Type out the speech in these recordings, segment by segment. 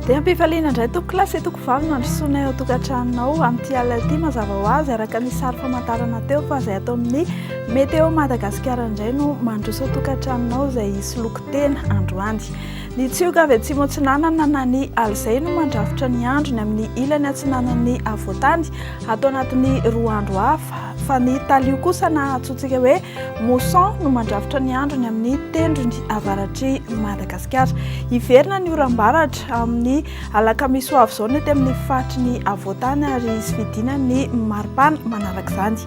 Dia ampifaliana indray toko klasy toko vavy nandrosoana eo tokantranonao amin'ity alina ity mazava ho azy araka ny sary famantarana teo fa izay atao amin'ny Météo Madagascar indray no mandroso tokantranonao izay hisy loko tena androany. Ny tsioka avy atsimo atsinanana na ny alzay no mandrafitra ny androny amin'ny ilany atsinanan'ny avoatany atao anatin'ny roa andro hafa fa ny talio kosa na atsotsika hoe mousson no mandrafitra ny androny amin'ny tendrony avaratry Madagascar. Iverina ny oram-baratra amin'ny alakamisy ho avy izao ny amin'ny faritry ny avoatany ary isy vidina ny maripana manaraka izany.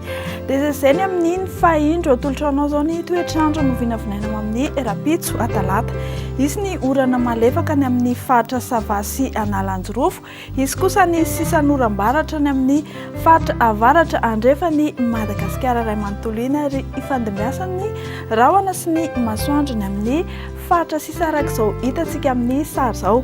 Dia izay ny amin'ny fahindro atolotra anao izao ny toetr'andro no vinavinaina amin'ny rapitso Talata. Isy ny orana malefaka ny amin'ny faritra Sava sy Analanjorofo, isy kosa ny sisan'ny oram-baratra ny amin'ny faritra avaratra andrefa ny Madagascar iray manontolo iny ary ifandimbiasan'ny rahona sy ny masoandro ny amin'ny faritra sisa arak'izao hitantsika amin'ny sary izao.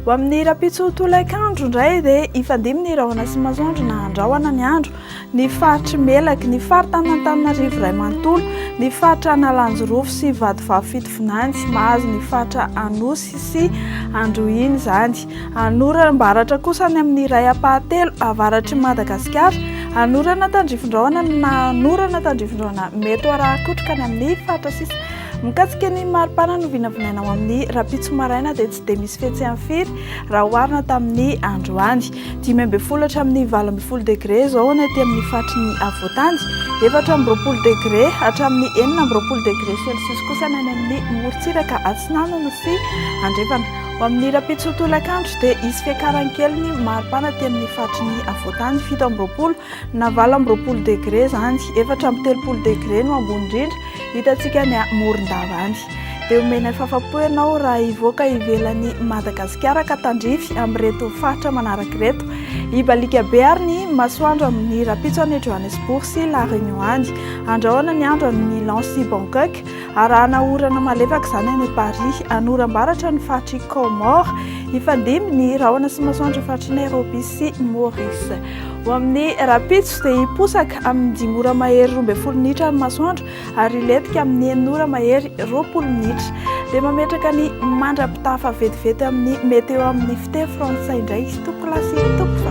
Ho amin'ny rapitso tolakandro indray dia ifandimy ny rahona sy masoandro na andrahoana ny andro, ny faritry Melaky, ny faritra Antananarivo iray manontolo, ny faritra Analanjorofo sy Vadivavy Fitovinany, mahazo ny faritra Anosy sy Androiny izany. Anoram-baratra kosa ny amin'ny iray apahatelo avaratry Madagasikara, anorana tandrifin-drahona na anorana tandrifin-drahona mety arahakotrika ny amin'ny faritra sisa. Mikasika ny maripana no vinavinaina ao amin'ny rapitso maraina dia tsy dia misy fetsy amin'ny firy raha oharina tamin'ny androany. 12 hatramin'ny 24 degré izao ny aty amin'ny faritry ny avoatany, 24 degré hatramin'ny 24 degré celsius kosa ny amin'ny morontsiraka atsinanana sy andrefana. Ho amin'ny rapitso tolakandro dia isy fiakaran'ny kely ny maripana aty amin'ny faritry ny avoatany, 17 na 24 degré izany, 430 degré no ambony indrindra hitantsika ny Morondava any. Dia omena fahafapo ianao raha hivoaka ivelan'ny Madagasikara ka tandrify amin'ireto faritra manaraka ireto. Ibalika be ary ny masoandro amin'ny rapitso any Johannesburg sy La Réunion any, andrahoana ny andro any Milan sy Bangkok, arahana orana malefaka izany any Paris, anoram-baratra ny faritry Comore, ifandimy ny rahona sy masoandro faritry Nairobi sy Maurice. Ho amin'ny rapitso dia hiposaka amin'ny 5 ora mahery 12 minitra ny masoandro ary iletika amin'ny 9 ora mahery 20 minitra. Dia mametraka ny mandrapitafa vetivety amin'ny meteo amin'ny fiteny frantsay indray toko klasy toko